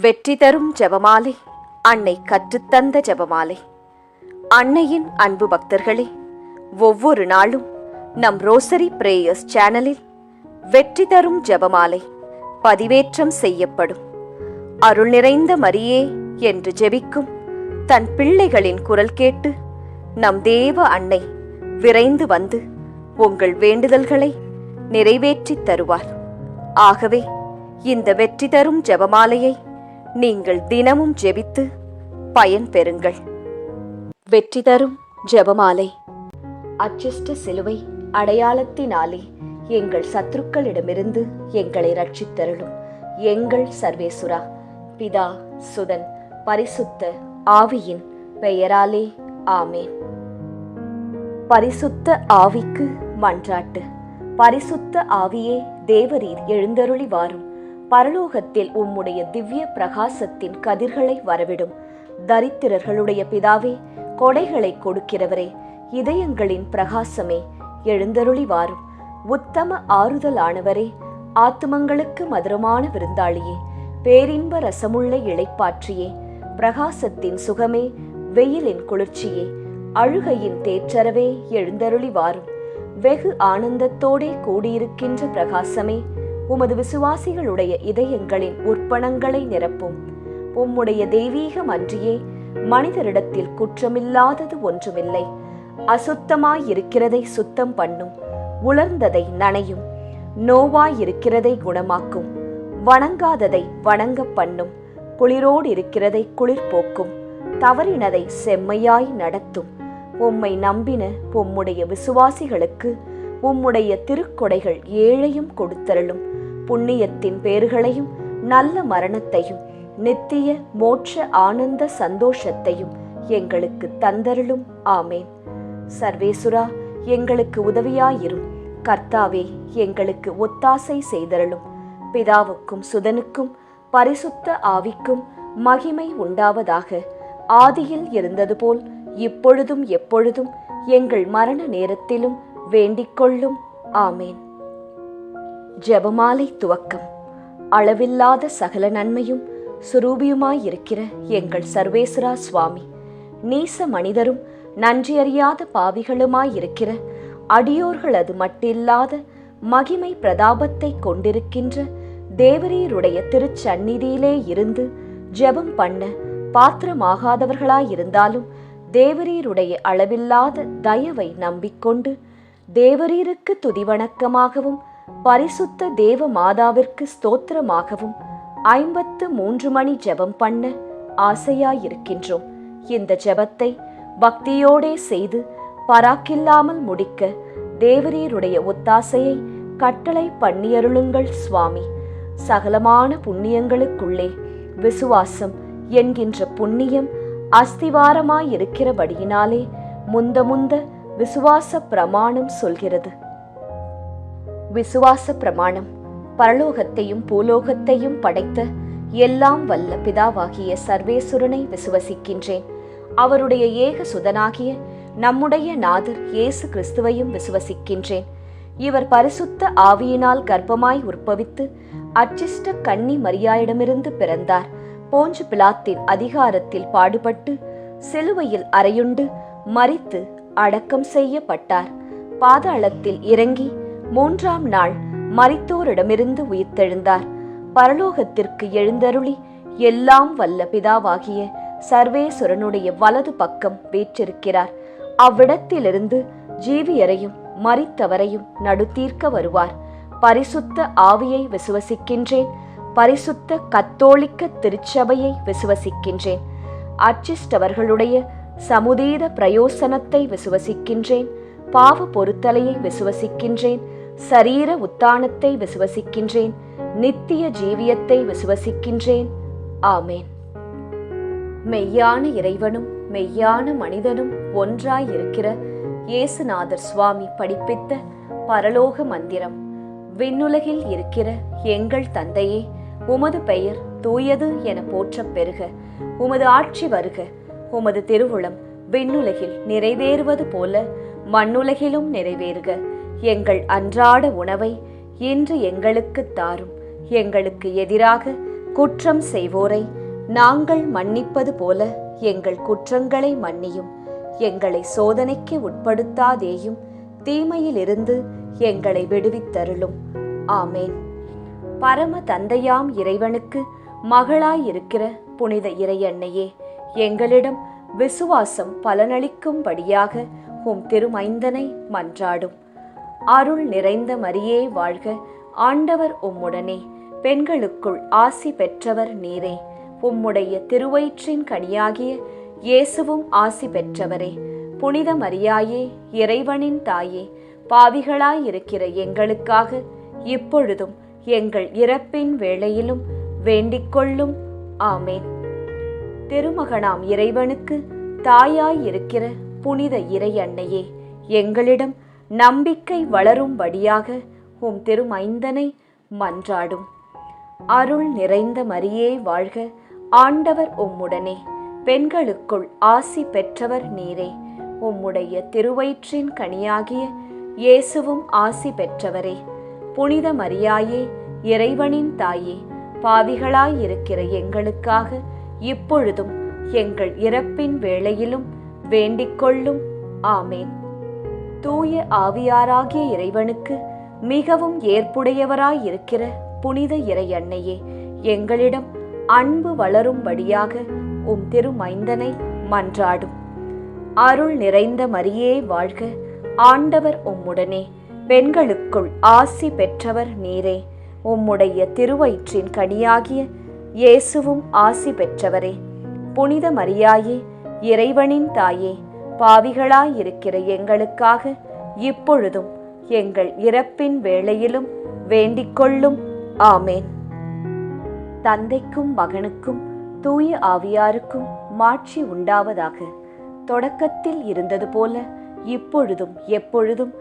வெற்றி தரும் ஜெபமாலை, அன்னை கற்றுத்தந்த ஜெபமாலை. அன்னையின் அன்பு பக்தர்களே, ஒவ்வொரு நாளும் நம் ரோசரி பிரேயர்ஸ் சேனலில் வெற்றி தரும் ஜெபமாலை பதிவேற்றம் செய்யப்படும். அருள் நிறைந்த மரியே என்று ஜெபிக்கும் தன் பிள்ளைகளின் குரல் கேட்டு நம் தேவ அன்னை விரைந்து வந்து உங்கள் வேண்டுதல்களை நிறைவேற்றித் தருவார். ஆகவே இந்த வெற்றி தரும் ஜெபமாலையை நீங்கள் தினமும் ஜெபித்து பயன் பெறுங்கள். வெற்றி தரும் ஜெபமாலை. அச்சிஷ்ட சிலுவை அடையாளத்தினாலே எங்கள் சத்துருக்களிடமிருந்து எங்களை ரட்சித்தருளும் எங்கள் சர்வேசுரா. பிதா, சுதன், பரிசுத்த ஆவியின் பெயராலே ஆமேன். பரிசுத்த ஆவிக்கு மன்றாட்டு. பரிசுத்த ஆவியே, தேவரீர் எழுந்தருளி வாரும். பரலோகத்தில் உம்முடைய திவ்ய பிரகாசத்தின் கதிர்களை வரவிடும். தரித்திரர்களுடைய பிதாவே, கொடைகளை கொடுக்கிறவரே, இதயங்களின் பிரகாசமே, எழுந்தருளி வாரும். உத்தம ஆறுதலானவரே, ஆத்துமங்களுக்கு மதுரமான விருந்தாளியே, பேரின்ப ரசமுள்ள இளைப்பாற்றியே, பிரகாசத்தின் சுகமே, வெயிலின் குளிர்ச்சியே, அழுகையின் தேற்றரவே, எழுந்தருளி வாரும். வெகு ஆனந்தத்தோடே கூடியிருக்கின்ற பிரகாசமே, உமது விசுவாசிகளுடைய இதயங்களின் உற்பணங்களை நிரப்பும். உம்முடைய தெய்வீகம் அன்றியே மனிதரிடத்தில் குற்றமில்லாதது ஒன்றுமில்லை. அசுத்தமாயிருக்கிறதை சுத்தம் பண்ணும், உலர்ந்ததை நனையும், நோவாயிருக்கிறதை குணமாக்கும், வணங்காததை வணங்க பண்ணும், குளிரோடு இருக்கிறதை குளிர் போக்கும், தவறினதை செம்மையாய் நடத்தும். உம்மை நம்பின உம்முடைய விசுவாசிகளுக்கு உம்முடைய திருக்கொடைகள் ஏழையும் கொடுத்தருளும். புண்ணியத்தின் பேறுகளையும் நல்ல மரணத்தையும் நித்திய மோட்ச ஆனந்த சந்தோஷத்தையும் எங்களுக்கு தந்தருளும். ஆமேன். சர்வேசுரா, எங்களுக்கு உதவியாயிரும். கர்த்தாவே, எங்களுக்கு ஒத்தாசை செய்தருளும். பிதாவுக்கும் சுதனுக்கும் பரிசுத்த ஆவிக்கும் மகிமை உண்டாவதாக. ஆதியில் இருந்தது போல் இப்பொழுதும் எப்பொழுதும் எங்கள் மரண நேரத்திலும் வேண்டிக்கொள்ளும். ஆமேன். ஜெபமாலை துவக்கம். அளவில்லாத சகல நன்மையும் சுரூபியுமாயிருக்கிற எங்கள் சர்வேஸ்வரா சுவாமி, நீச மனிதரும் நன்றியறியாத பாவிகளுமாயிருக்கிற அடியோர்களது மட்டில்லாத மகிமை பிரதாபத்தை கொண்டிருக்கின்ற தேவரீருடைய திருச்சந்நிதியிலே இருந்து ஜெபம் பண்ண பாத்திரமாகாதவர்களாயிருந்தாலும் தேவரீருடைய அளவில்லாத தயவை நம்பிக்கொண்டு தேவரீருக்கு துதிவணக்கமாகவும் பரிசுத்த தேவ மாதாவிற்கு ஸ்தோத்திரமாகவும் 53 மணி ஜெபம் பண்ண ஆசையாயிருக்கின்றோம். இந்த ஜெபத்தை பக்தியோடே செய்து பராக்கில்லாமல் முடிக்க தேவரீருடைய ஒத்தாசையை கட்டளை பண்ணியருளுங்கள் சுவாமி. சகலமான புண்ணியங்களுக்குள்ளே விசுவாசம் என்கின்ற புண்ணியம் அஸ்திவாரமாயிருக்கிறபடியினாலே முந்த விசுவாச பிரமாணம் சொல்கிறது. விசுவாச பிரமாணம். பரலோகத்தையும் பூலோகத்தையும் படைத்த எல்லாம் வல்ல பிதாவாகிய சர்வேசுரனை விசுவசிக்கின்றேன். அவருடைய ஏக சுதனாகிய நம்முடைய நாதர் இயேசு கிறிஸ்துவையும் விசுவசிக்கின்றேன். இவர் பரிசுத்த ஆவியினால் கர்ப்பமாய் உற்பவித்து அச்சிஷ்ட கன்னி மரியாயிடமிருந்து பிறந்தார். போஞ்சு பிலாத்தின் அதிகாரத்தில் பாடுபட்டு சிலுவையில் அறையுண்டு மரித்து அடக்கம் செய்யப்பட்டார். பாதாளத்தில் இறங்கி 3ஆம் நாள் மரித்தோரிடமிருந்து உயிர்த்தெழுந்தார். பரலோகத்திற்கு எழுந்தருளி எல்லாம் வல்ல பிதாவாகிய சர்வேசுரனுடைய வலது பக்கம் வீற்றிருக்கிறார். அவ்விடத்திலிருந்து ஜீவியரையும் மரித்தவரையும் நடுத்தீர்க்க வருவார். பரிசுத்த ஆவியை விசுவசிக்கின்றேன். பரிசுத்த கத்தோலிக்க திருச்சபையை விசுவசிக்கின்றேன். அச்சிஷ்டவர்களுடைய சமுதீத பிரயோசனத்தை விசுவசிக்கின்றேன். பாவ பொருத்தலையை விசுவசிக்கின்றேன். சரீர உத்தானத்தை விசுவசிக்கின்றேன். நித்திய ஜீவியத்தை விசுவசிக்கின்றேன். ஆமேன். மெய்யான இறைவனும் மெய்யான மனிதனும் ஒன்றாயிருக்கிற இயேசுநாதர் சுவாமி படிப்பித்த பரலோக மந்திரம். விண்ணுலகில் இருக்கிற எங்கள் தந்தையே, உமது பெயர் தூயது என போற்றப் பெறுக. உமது ஆட்சி வருக. உமது திருவுளம் விண்ணுலகில் நிறைவேறுவது போல மண்ணுலகிலும் நிறைவேறுக. எங்கள் அன்றாட உணவை இன்று எங்களுக்கு தாரும். எங்களுக்கு எதிராக குற்றம் செய்வோரை நாங்கள் மன்னிப்பது போல எங்கள் குற்றங்களை மன்னியும். எங்களை சோதனைக்கு உட்படுத்தாதேயும், தீமையிலிருந்து எங்களை விடுவித்தருளும். ஆமேன். பரம தந்தையாம் இறைவனுக்கு மகளாயிருக்கிற புனித இறையன்னையே, எங்களிடம் விசுவாசம் பலனளிக்கும்படியாக உம் திருமைந்தனை மன்றாடும். அருள் நிறைந்த மரியே வாழ்க, ஆண்டவர் உம்முடனே, பெண்களுக்குள் ஆசி பெற்றவர் நீரே. உம்முடைய திருவயிற்றின் கனியாகிய இயேசுவும் ஆசி பெற்றவரே. புனித மரியாயே, இறைவனின் தாயே, பாவிகளாயிருக்கிற எங்களுக்காக இப்பொழுதும் எங்கள் இறப்பின் வேளையிலும் வேண்டிக்கொள்ளும். ஆமேன். திருமகனாம் இறைவனுக்கு தாயாயிருக்கிற புனித இறை அன்னையே, எங்களிடம் நம்பிக்கை வளரும்படியாக உம் திருமைந்தனை மன்றாடும். அருள் நிறைந்த மரியே வாழ்க, ஆண்டவர் உம்முடனே, பெண்களுக்குள் ஆசி பெற்றவர் நீரே. உம்முடைய திருவயிற்றின் கனியாகிய இயேசுவும் ஆசி பெற்றவரே. புனித மரியாயே, இறைவனின் தாயே, பாவிகளாயிருக்கிற எங்களுக்காக இப்பொழுதும் எங்கள் இறப்பின் வேளையிலும் வேண்டிக்கொள்ளும். ஆமேன். தூய ஆவியாராகிய இறைவனுக்கு மிகவும் ஏற்புடையவராயிருக்கிற புனித இறை அன்னையே, எங்களிடம் அன்பு வளரும்படியாக உம் திருமைந்தனை மன்றாடும். அருள் நிறைந்த மரியே வாழ்க, ஆண்டவர் உம்முடனே, பெண்களுக்குள் ஆசி பெற்றவர் நீரே. உம்முடைய திருவயிற்றின் கனியாகிய இயேசுவும் ஆசி பெற்றவரே. புனித மரியாயே, இறைவனின் தாயே, பாவிகளாயிருக்கிற எங்களுக்காக இப்பொழுதும் எங்கள் இறப்பின் வேளையிலும் வேண்டிக்கொள்ளும். ஆமேன். தந்தைக்கும் மகனுக்கும் தூய ஆவியாருக்கும் மாட்சி உண்டாவதாக. தொடக்கத்தில் இருந்தது போல இப்பொழுதும் எப்பொழுதும்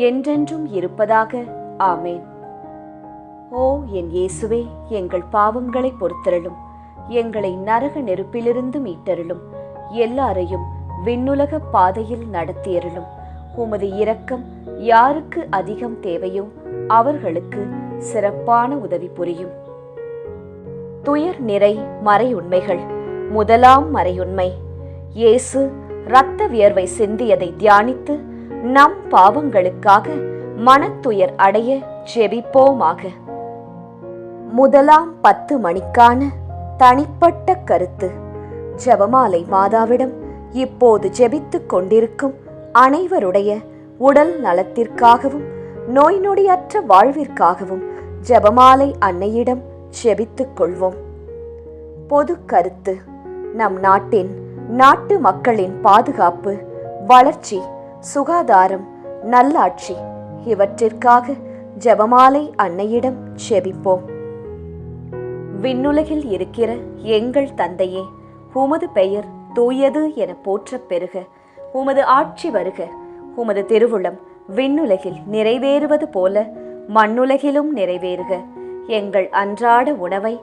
என்றென்றும் இருப்பதாக. ஆமேன். ஓ என் இயேசுவே, எங்கள் பாவங்களை பொறுத்தருளும். எங்களை நரக நெருப்பிலிருந்து மீட்டருளும். எல்லாரையும் விண்ணுலக பாதையில் நடத்தியருளும். உமது இரக்கம் யாருக்கு அதிகம் தேவையோ அவர்களுக்கு சிறப்பான உதவி புரியும். துயர் நிறை மறையுண்மைகள். முதலாம் மறையுண்மை, இயேசு இரத்த வியர்வை சிந்தியதை தியானித்து நம் பாவங்களுக்காக மனத்துயர் அடைய ஜெபிப்போமாக. முதலாம் 10 மணிக்கான தனிப்பட்ட கருத்து. ஜெபமாலை மாதாவிடம் இப்போது ஜெபித்துக் கொண்டிருக்கும் அனைவருடைய உடல் நலத்திற்காகவும் நோய் நொடியற்ற வாழ்விற்காகவும் ஜெபமாலை அன்னையிடம் ஜெபித்துக் கொள்வோம். பொது கருத்து. நம் நாட்டு மக்களின் பாதுகாப்பு, வளர்ச்சி, சுகாதாரம், நல்லாட்சி இவற்றிற்காக ஜெபமாலை அன்னையிடம் ஜெபிப்போம். விண்ணுலகில் இருக்கிற எங்கள் தந்தையே, உமது பெயர் தூயது என போற்றப் பெறுக. உமது ஆட்சி வருக. உமது திருவுளம் விண்ணுலகில் நிறைவேறுவது போல மண்ணுலகிலும் நிறைவேறுக. எங்கள் அன்றாட உணவை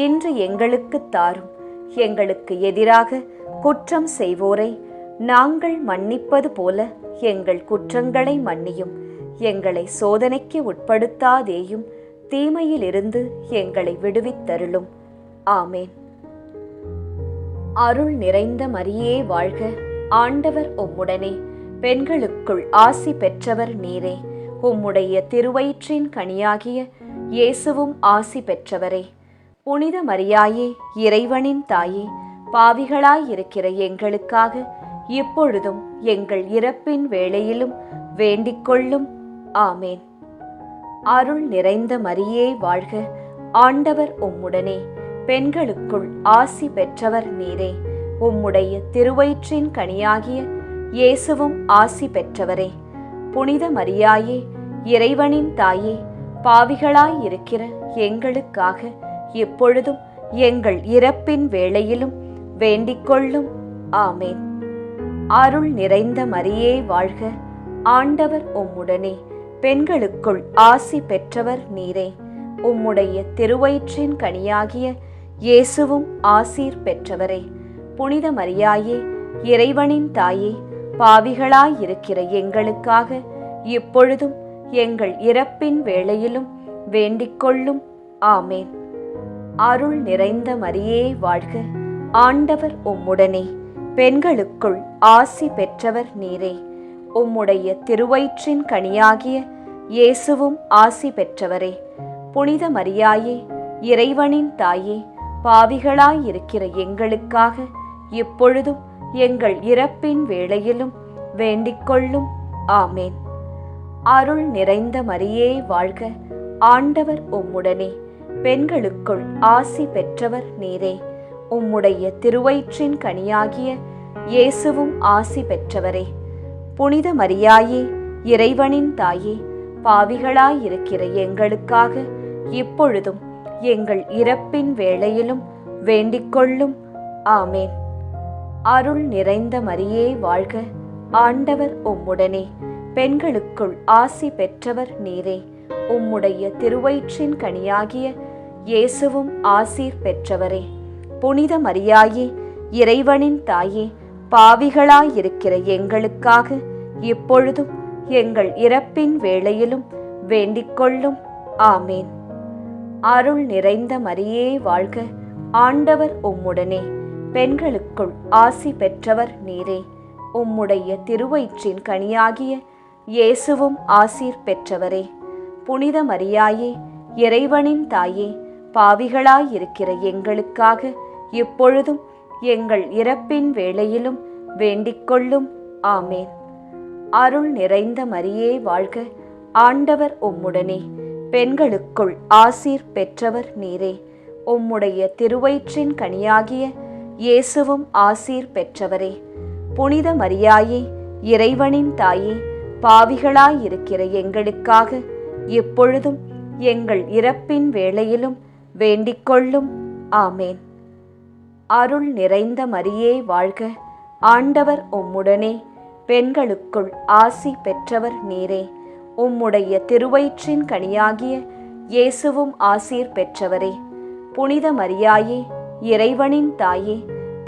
இன்று எங்களுக்கு தாரும். எங்களுக்கு எதிராக குற்றம் செய்வோரை நாங்கள் மன்னிப்பது போல எங்கள் குற்றங்களை மன்னியும். எங்களை சோதனைக்கு உட்படுத்தாதேயும், தீமையிலிருந்து எங்களை விடுவித்தருளும். ஆமேன். அருள் நிறைந்த மரியே வாழ்க, ஆண்டவர் உம்முடனே, பெண்களுக்குள் ஆசி பெற்றவர் நீரே. உம்முடைய திருவயிற்றின் கனியாகிய இயேசுவும் ஆசி பெற்றவரே. புனித மரியாயே, இறைவனின் தாயே, பாவிகளாயிருக்கிற எங்களுக்காக இப்பொழுதும் எங்கள் இறப்பின் வேளையிலும் வேண்டிக்கொள்ளும். ஆமேன். அருள் நிறைந்த மரியே வாழ்க, ஆண்டவர் உம்முடனே, பெண்களுக்குள் ஆசி பெற்றவர் நீரே. உம்முடைய திருவயிற்றின் கனியாகிய இயேசுவும் ஆசி பெற்றவரே. புனித மரியாயே, இறைவனின் தாயே, பாவிகளாயிருக்கிற எங்களுக்காக இப்பொழுதும் எங்கள் இறப்பின் வேளையிலும் வேண்டிக்கொள்ளும். ஆமேன். அருள் நிறைந்த மரியே வாழ்க, ஆண்டவர் உம்முடனே, பெண்களுக்குள் ஆசி பெற்றவர் நீரே. உம்முடைய திருவயிற்றின் கனியாகிய இயேசுவும் ஆசீர் பெற்றவரே. புனித மரியாயே, இறைவனின் தாயே, பாவிகளாயிருக்கிற எங்களுக்காக இப்பொழுதும் எங்கள் இறப்பின் வேளையிலும் வேண்டிக்கொள்ளும். ஆமேன். அருள் நிறைந்த மரியே வாழ்க, ஆண்டவர் உம்முடனே, பெண்களுக்குள் ஆசி பெற்றவர் நீரே. உம்முடைய திருவயிற்றின் கனியாகிய இயேசுவும் ஆசி பெற்றவரே. புனித மரியாயே, இறைவனின் தாயே, பாவிகளாயிருக்கிற எங்களுக்காக இப்பொழுதும் எங்கள் இறப்பின் வேளையிலும் வேண்டிக்கொள்ளும். ஆமேன். அருள் நிறைந்த மரியே வாழ்க, ஆண்டவர் உம்முடனே, பெண்களுக்குள் ஆசி பெற்றவர் நீரே. உம்முடைய திருவயிற்றின் கனியாகிய இயேசுவும் ஆசி பெற்றவரே. புனித மரியாயே, இறைவனின் தாயே, பாவிகளாயிருக்கிற எங்களுக்காக இப்பொழுதும் எங்கள் இறப்பின் வேளையிலும் வேண்டிக்கொள்ளும். ஆமேன். அருள் நிறைந்த மரியே வாழ்க, ஆண்டவர் உம்முடனே, பெண்களுக்குள் ஆசி பெற்றவர் நீரே. உம்முடைய திருவயிற்றின் கனியாகிய இயேசுவும் ஆசீர் பெற்றவரே. புனித மரியாயே, இறைவனின் தாயே, பாவிகளாயிருக்கிற எங்களுக்காக இப்பொழுதும் எங்கள் இறப்பின் வேளையிலும் வேண்டிக்கொள்ளும். ஆமேன். அருள் நிறைந்த மரியே வாழ்க, ஆண்டவர் உம்முடனே, பெண்களுக்குள் ஆசி பெற்றவர் நீரே. உம்முடைய திருவயிற்றின் கனியாகிய இயேசுவும் ஆசீர் பெற்றவரே. புனித மரியாயே, இறைவனின் தாயே, பாவிகளாயிருக்கிற எங்களுக்காக இப்பொழுதும் எங்கள் இறப்பின் வேளையிலும் வேண்டிக்கொள்ளும். ஆமேன். அருள் நிறைந்த மரியே வாழ்க, ஆண்டவர் உம்முடனே, பெண்களுக்குள் ஆசீர் பெற்றவர் நீரே. உம்முடைய திருவயிற்றின் கனியாகிய இயேசுவும் ஆசீர் பெற்றவரே. புனித மரியாயே, இறைவனின் தாயே, பாவிகளாயிருக்கிற எங்களுக்காக இப்பொழுதும் எங்கள் இறப்பின் வேளையிலும் வேண்டிக்கொள்ளும். ஆமேன். அருள் நிறைந்த மரியே வாழ்க, ஆண்டவர் உம்முடனே, பெண்களுக்குள் ஆசி பெற்றவர் நீரே. உம்முடைய திருவயிற்றின் கனியாகிய இயேசுவும் ஆசீர் பெற்றவரே. புனித மரியாயே, இறைவனின் தாயே,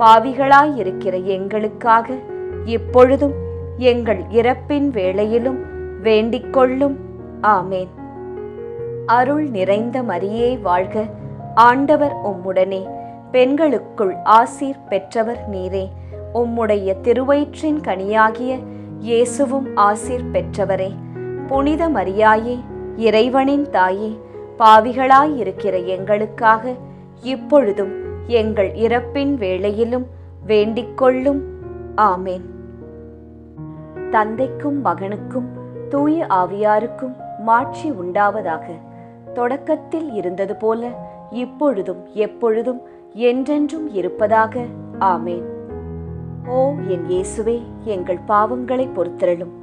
பாவிகளாயிருக்கிற எங்களுக்காக இப்பொழுதும் எங்கள் இறப்பின் வேளையிலும் வேண்டிக்கொள்ளும். ஆமேன். அருள் நிறைந்த மரியே வாழ்க, ஆண்டவர் உம்முடனே, பெண்களுக்குள் ஆசீர் பெற்றவர் நீரே. உம்முடைய திருவயிற்றின் கனியாகிய இயேசுவும் ஆசீர் பெற்றவரே. புனித மரியாயே, இறைவனின் தாயே, பாவிகளாயிருக்கிற எங்களுக்காக இப்பொழுதும் எங்கள் இறப்பின் வேளையிலும் வேண்டிக்கொள்ளும். ஆமேன். தந்தைக்கும் மகனுக்கும் தூய ஆவியாருக்கும் மாட்சி உண்டாவதாக. தொடக்கத்தில் இருந்தது போல இப்பொழுதும் எப்பொழுதும் என்றென்றும் இருப்பதாக. ஆமேன். ஓ என் இயேசுவே, எங்கள் பாவங்களை பொறுத்தருளும்,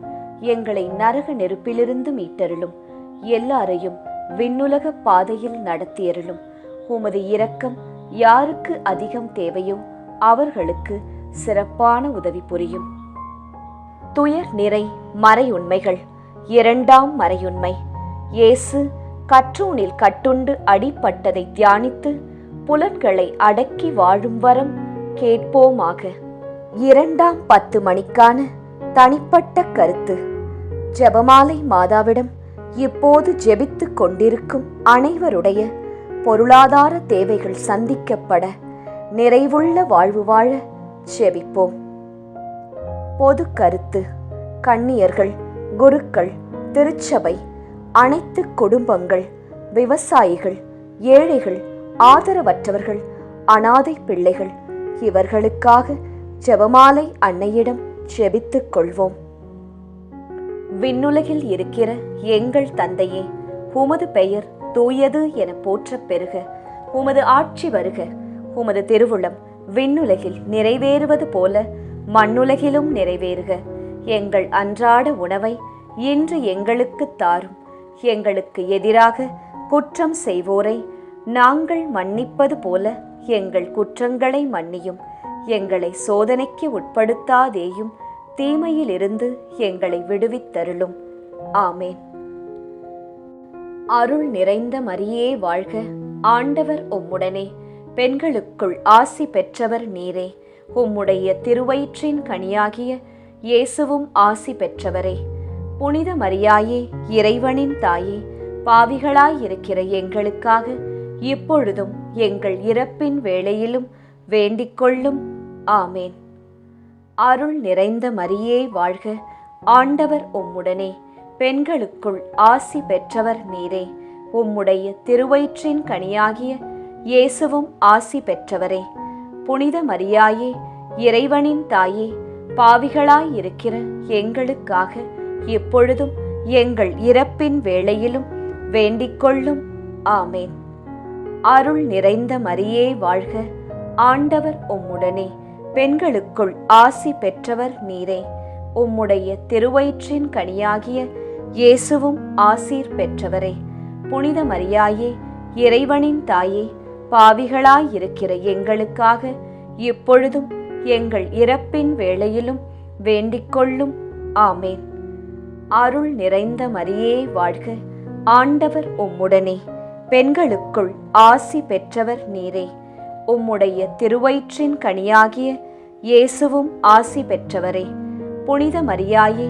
எங்களை நரக நெருப்பிலிருந்து மீட்டருளும், எல்லாரையும் விண்ணுலக பாதையில் நடத்தியருளும். உமது இரக்கம் யாருக்கு அதிகம் தேவையோ அவர்களுக்கு சிறப்பான உதவி புரியும். துயர் நிறை மறையுண்மைகள். இரண்டாம் மறையுண்மை. இயேசு கற்றூனில் கட்டுண்டு அடிபட்டதை தியானித்து புலன்களை அடக்கி வாழும் வரம் கேட்போமாக. 2 மணிக்கான தனிப்பட்ட கருத்து. ஜெபமாலை மாதாவிடம் இப்போது ஜெபித்துக் கொண்டிருக்கும் அனைவருடைய பொருளாதார தேவைகள் சந்திக்கப்பட நிறைவுள்ள வாழ்வு வாழ ஜெபிப்போம். பொது கருத்து. கன்னியர்கள், குருக்கள், திருச்சபை, அனைத்து குடும்பங்கள், விவசாயிகள், ஏழைகள், ஆதரவற்றவர்கள், அனாதை பிள்ளைகள், இவர்களுக்காக ஜெபமாலை அன்னையிடம் ஜெபித்துக் கொள்வோம். விண்ணுலகில் இருக்கிற எங்கள் தந்தையே, உமது பெயர் தூயது என போற்றப் பெறுக. உமது ஆட்சி வருக. உமது திருவுளம் விண்ணுலகில் நிறைவேறுவது போல மண்ணுலகிலும் நிறைவேறுக. எங்கள் அன்றாட உணவை இன்று எங்களுக்கு தாரும். எங்களுக்கு எதிராக குற்றம் செய்வோரை நாங்கள் மன்னிப்பது போல எங்கள் குற்றங்களை மன்னியும். எங்களை சோதனைக்கு உட்படுத்தாதேயும், தீமையிலிருந்து எங்களை விடுவித்தருளும். ஆமேன். அருள் நிறைந்த மரியே வாழ்க, ஆண்டவர் உம்முடனே, பெண்களுக்குள் ஆசி பெற்றவர் நீரே. உம்முடைய திருவயிற்றின் கனியாகிய இயேசுவும் ஆசி பெற்றவரே. புனித மரியாயே, இறைவனின் தாயே, பாவிகளாயிருக்கிற எங்களுக்காக இப்பொழுதும் எங்கள் இறப்பின் வேளையிலும் வேண்டிக் கொள்ளும். ஆமேன். அருள் நிறைந்த மரியே வாழ்க, ஆண்டவர் உம்முடனே, பெண்களுக்குள் ஆசி பெற்றவர் நீரே. உம்முடைய திருவயிற்றின் கனியாகிய இயேசுவும் ஆசி பெற்றவரே. புனித மரியாயே, இறைவனின் தாயே, பாவிகளாயிருக்கிற எங்களுக்காக இப்பொழுதும் எங்கள் இறப்பின் வேளையிலும் வேண்டிக் கொள்ளும். ஆமேன். அருள் நிறைந்த மரியே வாழ்க, ஆண்டவர் உம்முடனே, பெண்களுக்குள் ஆசி பெற்றவர் நீரே. உம்முடைய திருவயிற்றின் கனியாகிய இயேசுவும் ஆசீர் பெற்றவரே. புனித மரியாயே, இறைவனின் தாயே, பாவிகளாயிருக்கிற எங்களுக்காக இப்பொழுதும் எங்கள் இறப்பின் வேளையிலும் வேண்டிக் கொள்ளும். ஆமேன். அருள் நிறைந்த மரியே வாழ்க, ஆண்டவர் உம்முடனே, பெண்களுக்குள் ஆசி பெற்றவர் நீரே. உம்முடைய திருவயிற்றின் கனியாகிய இயேசுவும் ஆசி பெற்றவரே. புனித மரியாயே,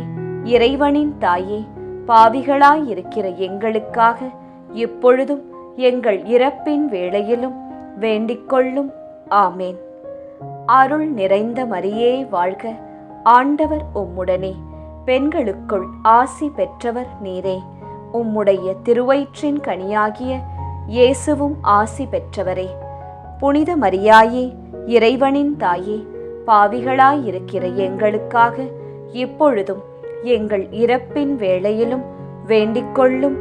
இறைவனின் தாயே, பாவிகளாயிருக்கிற எங்களுக்காக இப்பொழுதும் எங்கள் இறப்பின் வேளையிலும் வேண்டிக் கொள்ளும். ஆமேன். அருள் நிறைந்த மரியே வாழ்க, ஆண்டவர் உம்முடனே, பெண்களுக்குள் ஆசி பெற்றவர் நீரே. உம்முடைய திருவயிற்றின் கனியாகிய இயேசுவும் ஆசி பெற்றவரே. புனித மரியாயே, இறைவனின் தாயே, பாவிகளாயிருக்கிற எங்களுக்காக இப்பொழுதும் எங்கள் இறப்பின் வேளையிலும் வேண்டிக் கொள்ளும்.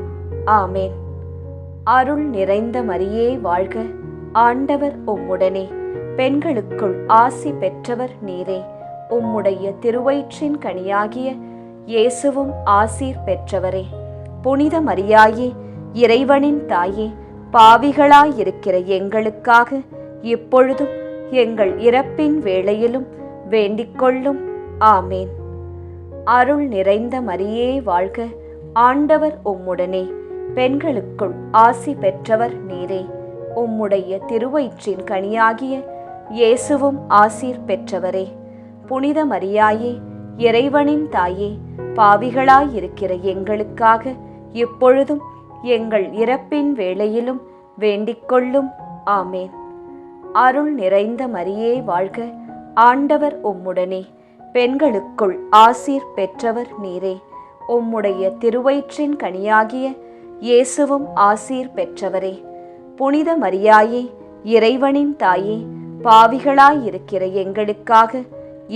ஆமேன். அருள் நிறைந்த மரியே வாழ்க, ஆண்டவர் உம்முடனே, பெண்களுக்குள் ஆசி பெற்றவர் நீரே. உம்முடைய திருவயிற்றின் கனியாகிய இயேசுவும் ஆசீர் பெற்றவரே. புனித மரியாயே, இறைவனின் தாயே, பாவிகளாயிருக்கிற எங்களுக்காக இப்பொழுதும் எங்கள் இறப்பின் வேளையிலும் வேண்டிக் கொள்ளும். ஆமேன். அருள் நிறைந்த மரியே வாழ்க, ஆண்டவர் உம்முடனே, பெண்களுக்குள் ஆசி பெற்றவர் நீரே. உம்முடைய திருவயிற்றின் கனியாகிய இயேசுவும் ஆசீர் பெற்றவரே. புனித மரியாயே, இறைவனின் தாயே, பாவிகளாயிருக்கிற எங்களுக்காக இப்பொழுதும் எங்கள் இறப்பின் வேளையிலும் வேண்டிக் கொள்ளும். ஆமேன். அருள் நிறைந்த மரியே வாழ்க, ஆண்டவர் உம்முடனே, பெண்களுக்குள் ஆசீர் பெற்றவர் நீரே. உம்முடைய திருவயிற்றின் கனியாகிய இயேசுவும் ஆசீர் பெற்றவரே. புனித மரியாயே, இறைவனின் தாயே, பாவிகளாயிருக்கிற எங்களுக்காக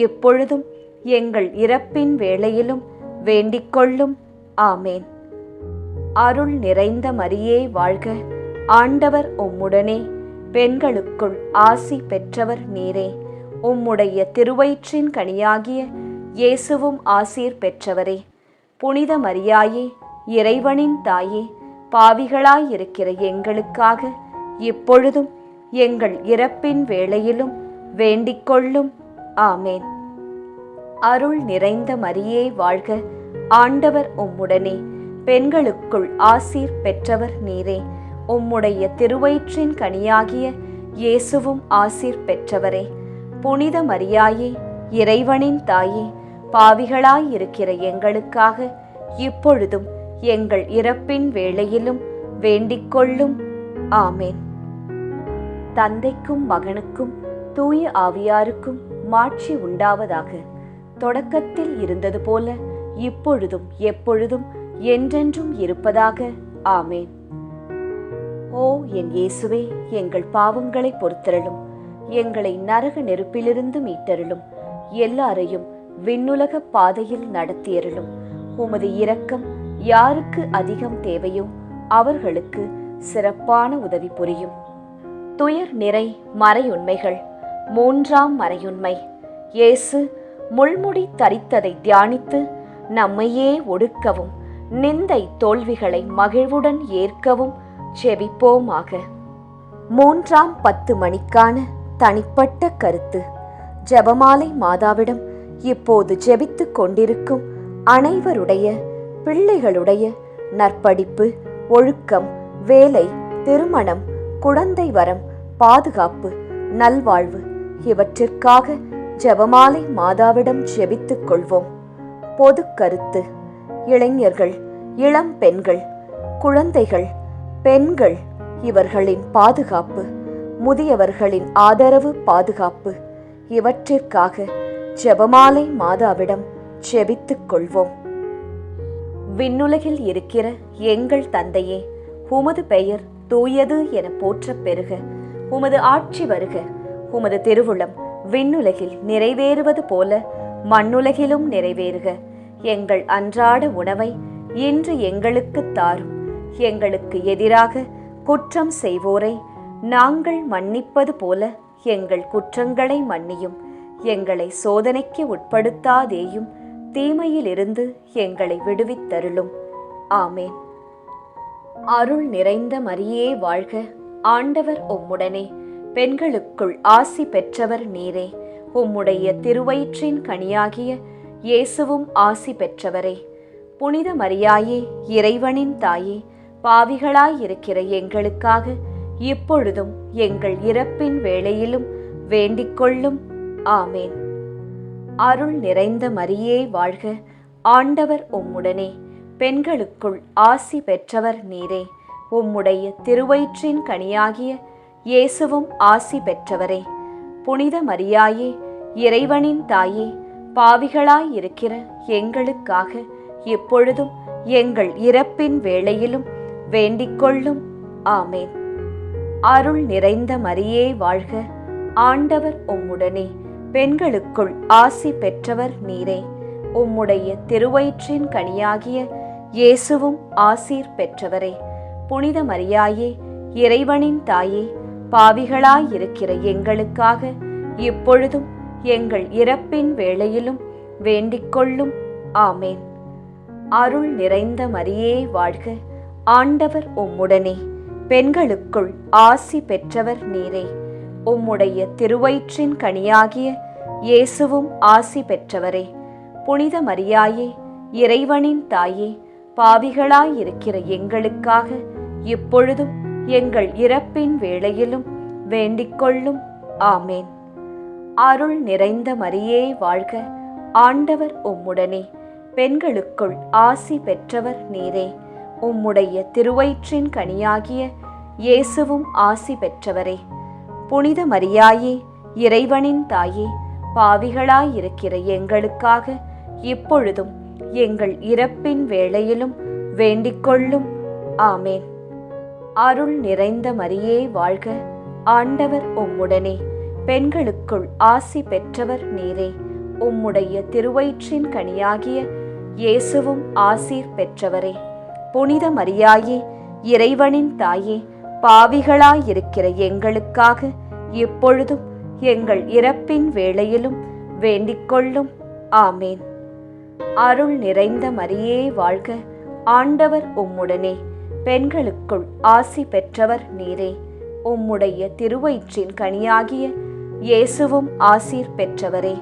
இப்பொழுதும் எங்கள் இறப்பின் வேளையிலும் வேண்டிக் கொள்ளும். ஆமேன். அருள் நிறைந்த மரியே வாழ்க, ஆண்டவர் உம்முடனே, பெண்களுக்குள் ஆசி பெற்றவர் நீரே. உம்முடைய திருவயிற்றின் கனியாகிய இயேசுவும் ஆசீர் பெற்றவரே. புனித மரியாயே, இறைவனின் தாயே, பாவிகளாயிருக்கிற எங்களுக்காக இப்பொழுதும் எங்கள் இறப்பின் வேளையிலும் வேண்டிக் கொள்ளும். ஆமேன். அருள் நிறைந்த மரியே வாழ்க, ஆண்டவர் உம்முடனே, பெண்களுக்குள் ஆசீர் பெற்றவர் நீரே. உம்முடைய திருவயிற்றின் கனியாகிய இயேசுவும் ஆசீர் பெற்றவரே. புனித மரியாயே, இறைவனின் தாயே, பாவிகளாயிருக்கிற எங்களுக்காக இப்பொழுதும் எங்கள் இறப்பின் வேளையிலும் வேண்டிக் கொள்ளும். ஆமேன். தந்தைக்கும் மகனுக்கும் தூய ஆவியாருக்கும் மாட்சி உண்டாவதாக. தொடக்கத்தில் இருந்தது போல இப்பொழுதும் எப்பொழுதும் என்றென்றும் இருப்பதாக. ஆமேன். ஓ என் இயேசுவே, எங்கள் பாவங்களை பொறுத்தருளும், எங்களை நரக நெருப்பிலிருந்து மீட்டருளும், எல்லாரையும் விண்ணுலக பாதையில் நடத்தியருளும். உமது இரக்கம் யாருக்கு அதிகம் தேவையோ அவர்களுக்கு சிறப்பான உதவி புரியும். துயர் நிறை மறையுண்மைகள். 3ஆம் மறையுண்மை. இயேசு முள்முடி தரித்ததை தியானித்து நம்மையே ஒடுக்கவும் நிந்தை தோல்விகளை மகிழ்வுடன் ஏற்கவும் ஜெபிப்போமாக. 3ஆம் 10 மணிக்கான தனிப்பட்ட கருத்து. ஜெபமாலை மாதாவிடம் இப்போது ஜெபித்துக் கொண்டிருக்கும் அனைவருடைய பிள்ளைகளுடைய நற்படிப்பு, ஒழுக்கம், வேலை, திருமணம், குழந்தை வரம், பாதுகாப்பு, நல்வாழ்வு இவற்றிற்காக ஜெபமாலை மாதாவிடம் ஜெபித்துக் கொள்வோம். பொது கருத்து. இளைஞர்கள், இளம் பெண்கள், குழந்தைகள், பெண்கள் இவர்களின் பாதுகாப்பு, முதியவர்களின் ஆதரவு, பாதுகாப்பு இவற்றிற்காக ஜெபமாலை மாதாவிடம் ஜெபித்துக் கொள்வோம். விண்ணுலகில் இருக்கிற எங்கள் தந்தையே, உமது பெயர் தூயது என போற்றப் பெறுக. உமது ஆட்சி வருக. உமது திருவுளம் விண்ணுலகில் நிறைவேறுவது போல மண்ணுலகிலும் நிறைவேறுக. எங்கள் அன்றாட உணவை இன்று எங்களுக்கு தாரும். எங்களுக்கு எதிராக குற்றம் செய்வோரை நாங்கள் மன்னிப்பது போல எங்கள் குற்றங்களை மன்னியும். எங்களை சோதனைக்கு உட்படுத்தாதேயும், தீமையிலிருந்து எங்களை விடுவித்தருளும். ஆமேன். அருள் நிறைந்த மரியே வாழ்க. ஆண்டவர் உம்முடனே, பெண்களுக்குள் ஆசி பெற்றவர் நீரே. உம்முடைய திருவயிற்றின் கனியாகிய இயேசுவும் ஆசி பெற்றவரே. புனித மரியாயே, இறைவனின் தாயே, பாவிகளாயிருக்கிற எங்களுக்காக இப்பொழுதும் எங்கள் இறப்பின் வேளையிலும் வேண்டிக்கொள்ளும். ஆமேன். அருள் நிறைந்த மரியே வாழ்க. ஆண்டவர் உம்முடனே, பெண்களுக்குள் ஆசி பெற்றவர் நீரே. உம்முடைய திருவயிற்றின் கனியாகிய இயேசுவும் ஆசி பெற்றவரே. புனித மரியாயே, இறைவனின் தாயே, பாவிகளாயிருக்கிற எங்களுக்காக இப்பொழுதும் எங்கள் இறப்பின் வேளையிலும் வேண்டிக்கொள்ளும். ஆமேன். அருள் நிறைந்த மரியே வாழ்க. ஆண்டவர் உம்முடனே, பெண்களுக்குள் ஆசி பெற்றவர் நீரே. உம்முடைய திருவயிற்றின் கனியாகிய இயேசுவும் ஆசீர் பெற்றவரே. புனித மரியாயே, இறைவனின் தாயே, பாவிகளாயிருக்கிற எங்களுக்காக இப்பொழுதும் எங்கள் இறப்பின் வேளையிலும் வேண்டிக்கொள்ளும். ஆமேன். அருள் நிறைந்த மரியே வாழ்க. ஆண்டவர் உம்முடனே, பெண்களுக்குள் ஆசி பெற்றவர் நீரே. உம்முடைய திருவயிற்றின் கனியாகிய இயேசுவும் ஆசி பெற்றவரே. புனித மரியாயே, இறைவனின் தாயே, பாவிகளாயிருக்கிற எங்களுக்காக இப்பொழுதும் எங்கள் இறப்பின் வேளையிலும் வேண்டிக்கொள்ளும். ஆமேன். அருள் நிறைந்த மரியே வாழ்க. ஆண்டவர் உம்முடனே, பெண்களுக்குள் ஆசி பெற்றவர் நீரே. உம்முடைய திருவயிற்றின் கனியாகிய இயேசுவும் ஆசி பெற்றவரே. புனித மரியாயே, இறைவனின் தாயே, பாவிகளாயிருக்கிற எங்களுக்காக இப்பொழுதும் எங்கள் இறப்பின் வேளையிலும் வேண்டிக்கொள்ளும். ஆமேன். அருள் நிறைந்த மரியே வாழ்க. ஆண்டவர் உம்முடனே, பெண்களுக்குள் ஆசி பெற்றவர் நீரே. உம்முடைய திருவயிற்றின் கனியாகிய இயேசுவும் ஆசீர் பெற்றவரே. புனித மரியாயே, இறைவனின் தாயே, பாவிகளாயிருக்கிற எங்களுக்காக இப்பொழுதும் எங்கள் இறப்பின் வேளையிலும் வேண்டிக்கொள்ளும். ஆமேன். அருள் நிறைந்த மரியே வாழ்க. ஆண்டவர் உம்முடனே, பெண்களுக்குள் ஆசி பெற்றவர் நீரே. உம்முடைய திருவயிற்றின் கனியாகிய இயேசுவும் ஆசீர் பெற்றவரே.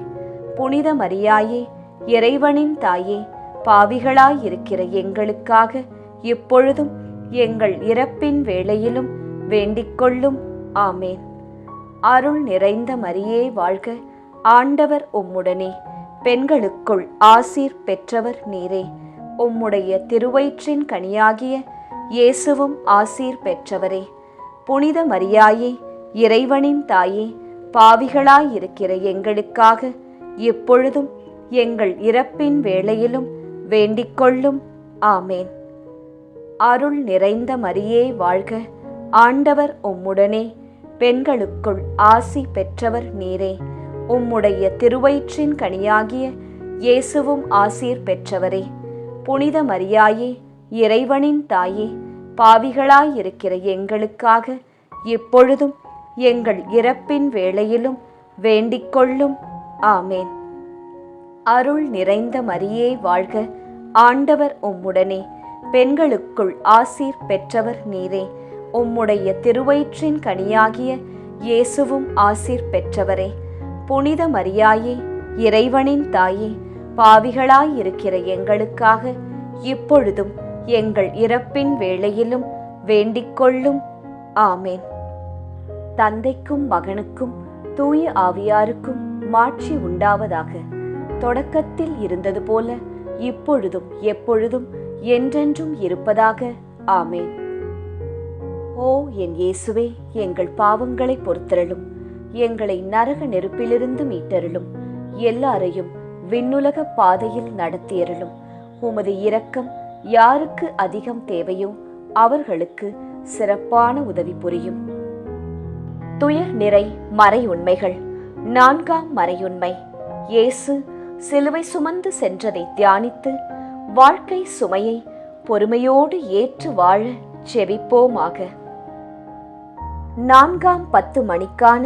புனித மரியாயே, இறைவனின் தாயே, பாவிகளாயிருக்கிற எங்களுக்காக இப்பொழுதும் எங்கள் இறப்பின் வேளையிலும் வேண்டிக்கொள்ளும். ஆமேன். அருள் நிறைந்த மரியே வாழ்க. ஆண்டவர் உம்முடனே, பெண்களுக்குள் ஆசீர் பெற்றவர் நீரே. உம்முடைய திருவயிற்றின் கனியாகிய இயேசுவும் ஆசீர் பெற்றவரே. புனித மரியாயே, இறைவனின் தாயே, பாவிகளாயிருக்கிற எங்களுக்காக இப்பொழுதும் எங்கள் இறப்பின் வேளையிலும் வேண்டிக்கொள்ளும். ஆமேன். அருள் நிறைந்த மரியே வாழ்க. ஆண்டவர் உம்முடனே, பெண்களுக்குள் ஆசி பெற்றவர் நீரே. உம்முடைய திருவயிற்றின் கனியாகிய இயேசுவும் ஆசீர் பெற்றவரே. புனித மரியாயே, இறைவனின் தாயே, பாவிகளாயிருக்கிற எங்களுக்காக இப்பொழுதும் எங்கள் இறப்பின் வேளையிலும் வேண்டிக்கொள்ளும். ஆமேன். அருள் நிறைந்த மரியே வாழ்க. ஆண்டவர் உம்முடனே, பெண்களுக்குள் ஆசீர் பெற்றவர் நீரே. உம்முடைய திருவயிற்றின் கனியாகிய இயேசுவும் ஆசீர் பெற்றவரே. புனித மரியாயே, இறைவனின் தாயே, பாவிகளாயிருக்கிற எங்களுக்காக இப்பொழுதும் எங்கள் இறப்பின் வேளையிலும் வேண்டிக்கொள்ளும். ஆமேன். தந்தைக்கும் மகனுக்கும் தூய ஆவியாருக்கும் மாட்சி உண்டாவதாக. தொடக்கத்தில் இருந்தது போல இப்பொழுதும் எப்பொழுதும் என்றென்றும் இருப்பதாக. ஆமேன். ஓ என் இயேசுவே, எங்கள் பாவங்களை பொறுத்தருளும். எங்களை நரக நெருப்பிலிருந்து மீட்டருளும். எல்லாரையும் விண்ணுலக பாதையில் நடத்தியருளும். உமது இரக்கம் யாருக்கு அதிகம் தேவையோ அவர்களுக்கு சிறப்பான உதவி புரியும். துயர் நிறை மறை உண்மைகள். 4ஆம் மறையுண்மை. இயேசு சிலுவை சுமந்து சென்றதை தியானித்து வாழ்க்கை சுமையை பொறுமையோடு ஏற்று வாழ செபிப்போமாக. 4ஆம் 10 மணிக்கான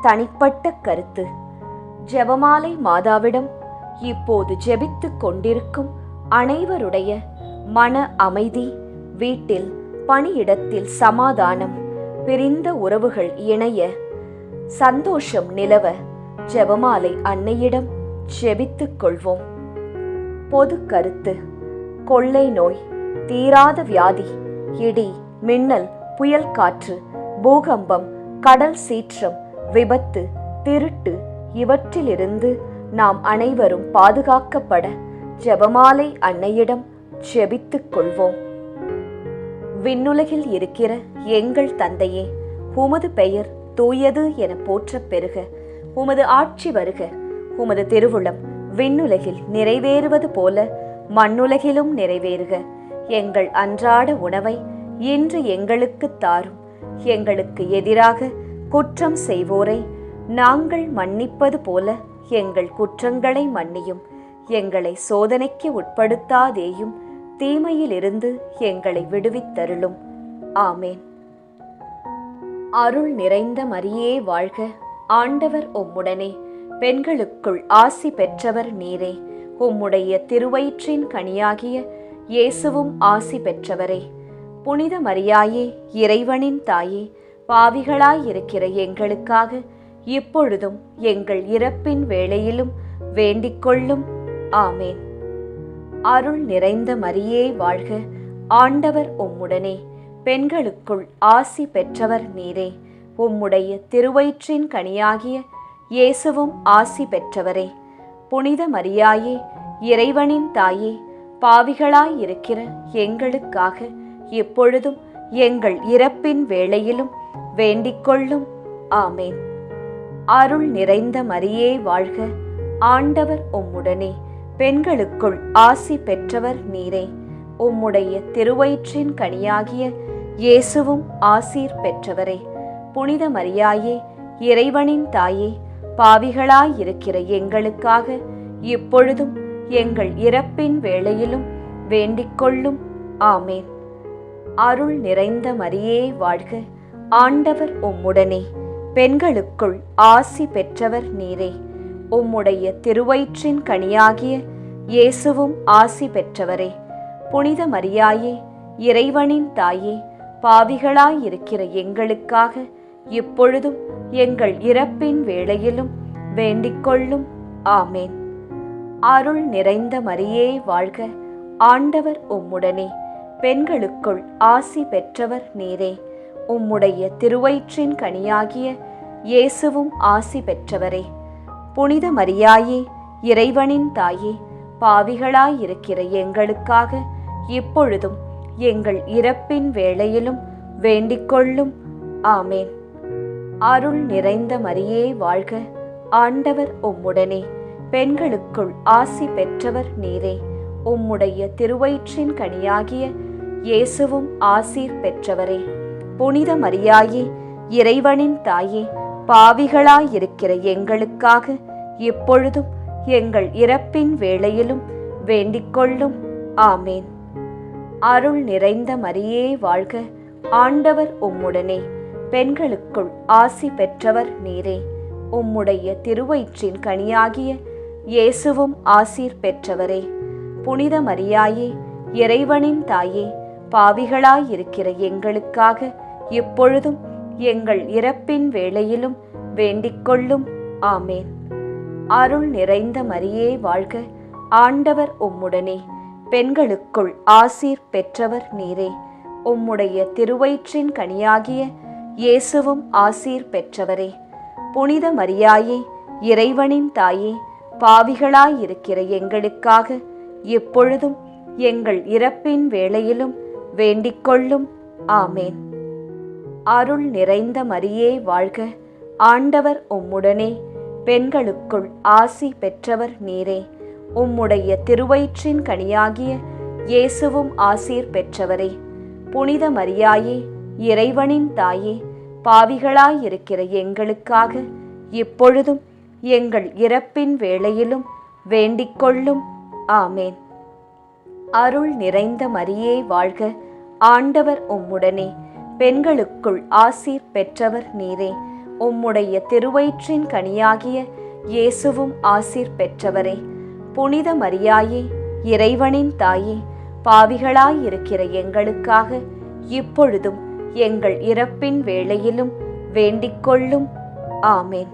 தனிப்பட்ட கருத்து. ஜெபமாலை மாதாவிடம் இப்போது ஜெபித்துக் கொண்டிருக்கும் அனைவருடைய மன அமைதி, வீட்டில் பணியிடத்தில் சமாதானம், பிரிந்த உறவுகள் இணைய சந்தோஷம் நிலவ ஜெபமாலை அன்னையிடம் ஜெபித்துக் கொள்வோம். பொது கருத்து. கொள்ளை நோய், தீராத வியாதி, இடி மின்னல், புயல் காற்று, பூகம்பம், கடல் சீற்றம், விபத்து, திருட்டு இவற்றிலிருந்து நாம் அனைவரும் பாதுகாக்கப்பட ஜெபமாலை அன்னையிடம் ஜெபித்துக் கொள்வோம். விண்ணுலகில் இருக்கிற எங்கள் தந்தையே, உமது பெயர் தூயது என போற்றப் பெறுக. உமது ஆட்சி வருக. உமது திருவுளம் விண்ணுலகில் நிறைவேறுவது போல மண்ணுலகிலும் நிறைவேறுக. எங்கள் அன்றாட உணவை இன்று எங்களுக்கு தாரும். எங்களுக்கு எதிராக குற்றம் செய்வோரை நாங்கள் மன்னிப்பது போல எங்கள் குற்றங்களை மன்னியும். எங்களை சோதனைக்கு உட்படுத்தாதேயும், தீமையிலிருந்து எங்களை விடுவித்தருளும். ஆமேன். அருள் நிறைந்த மரியே வாழ்க. ஆண்டவர் உம்முடனே. பெண்களுக்குள் ஆசி பெற்றவர் நீரே. உம்முடைய திருவயிற்றின் கனியாகிய இயேசுவும் ஆசி பெற்றவரே. புனித மரியாயே, இறைவனின் தாயே, பாவிகளாயிருக்கிற எங்களுக்காக இப்பொழுதும் எங்கள் இறப்பின் வேளையிலும் வேண்டிக்கொள்ளும். ஆமேன். அருள் நிறைந்த மரியே வாழ்க. ஆண்டவர் உம்முடனே. பெண்களுக்குள் ஆசி பெற்றவர் நீரே. உம்முடைய திருவயிற்றின் கனியாகிய இயேசுவும் ஆசி பெற்றவரே. புனித மரியாயே, இறைவனின் தாயே, பாவிகளாயிருக்கிற எங்களுக்காக இப்பொழுதும் எங்கள் இறப்பின் வேளையிலும் வேண்டிக்கொள்ளும். ஆமேன். அருள் நிறைந்த மரியே வாழ்க. ஆண்டவர் உம்முடனே. பெண்களுக்குள் ஆசி பெற்றவர் நீரே. உம்முடைய திருவயிற்றின் கனியாகிய இயேசுவும் ஆசீர் பெற்றவரே. புனித மரியாயே, இறைவனின் தாயே, பாவிகளாயிருக்கிற எங்களுக்காக இப்பொழுதும் எங்கள் இறப்பின் வேளையிலும் வேண்டிக்கொள்ளும். ஆமேன். அருள் நிறைந்த மரியே வாழ்க. ஆண்டவர் உம்முடனே. பெண்களுக்குள் ஆசி பெற்றவர் நீரே. உம்முடைய திருவயிற்றின் கனியாகிய இயேசுவும் ஆசி பெற்றவரே. புனித மரியாயே, இறைவனின் தாயே, பாவிகளாயிருக்கிற எங்களுக்காக இப்பொழுதும் எங்கள் இறப்பின் வேளையிலும் வேண்டிக்கொள்ளும். ஆமேன். அருள் நிறைந்த மரியே வாழ்க. ஆண்டவர் உம்முடனே. பெண்களுக்குள் ஆசி பெற்றவர் நீரே. உம்முடைய திருவயிற்றின் கனியாகிய இயேசுவும் ஆசி பெற்றவரே. புனித மரியாயே, இறைவனின் தாயே, பாவிகளாயிருக்கிற எங்களுக்காக இப்பொழுதும் எங்கள் இறப்பின் வேளையிலும் வேண்டிக்கொள்ளும். ஆமேன். அருள் நிறைந்த மரியே வாழ்க. ஆண்டவர் உம்முடனே. பெண்களுக்குள் ஆசி பெற்றவர் நீரே. உம்முடைய திருவயிற்றின் கனியாகிய இயேசுவும் ஆசீர் பெற்றவரே. புனித மரியாயே, இறைவனின் தாயே, பாவிகளாயிருக்கிற எங்களுக்காக இப்பொழுதும் எங்கள் இறப்பின் வேளையிலும் வேண்டிக்கொள்ளும். ஆமேன். அருள் நிறைந்த மரியே வாழ்க. ஆண்டவர் உம்முடனே. பெண்களுக்குள் ஆசி பெற்றவர் நீரே. உம்முடைய திருவயிற்றின் கனியாகிய இயேசுவும் ஆசீர் பெற்றவரே. புனித மரியாயே, இறைவனின் தாயே, பாவிகளாயிருக்கிற எங்களுக்காக இப்பொழுதும் எங்கள் இறப்பின் வேளையிலும் வேண்டிக்கொள்ளும். ஆமேன். அருள் நிறைந்த மரியே வாழ்க. ஆண்டவர் உம்முடனே. பெண்களுக்குள் ஆசீர் பெற்றவர் நீரே. உம்முடைய திருவயிற்றின் கனியாகிய இயேசுவும் ஆசீர் பெற்றவரே. புனித மரியாயே, இறைவனின் தாயே, பாவிகளாயிருக்கிற எங்களுக்காக இப்பொழுதும் எங்கள் இறப்பின் வேளையிலும் வேண்டிக்கொள்ளும். ஆமேன். அருள் நிறைந்த மரியே வாழ்க, ஆண்டவர் உம்முடனே, பெண்களுக்குள் ஆசி பெற்றவர் நீரே. உம்முடைய திருவயிற்றின் கனியாகிய இயேசுவும் ஆசீர் பெற்றவரே. புனித மரியாயே, இறைவனின் தாயே, பாவிகளாயிருக்கிற எங்களுக்காக இப்பொழுதும் எங்கள் இறப்பின் வேளையிலும் வேண்டிக்கொள்ளும். ஆமேன். அருள் நிறைந்த மரியே வாழ்க, ஆண்டவர் உம்முடனே, பெண்களுக்குள் ஆசீர் பெற்றவர் நீரே. உம்முடைய திருவயிற்றின் கனியாகிய இயேசுவும் ஆசீர் பெற்றவரே. புனித மரியாயே, இறைவனின் தாயே, பாவிகளாயிருக்கிற எங்களுக்காக இப்பொழுதும் எங்கள் இறப்பின் வேளையிலும் வேண்டிக்கொள்ளும். ஆமேன்.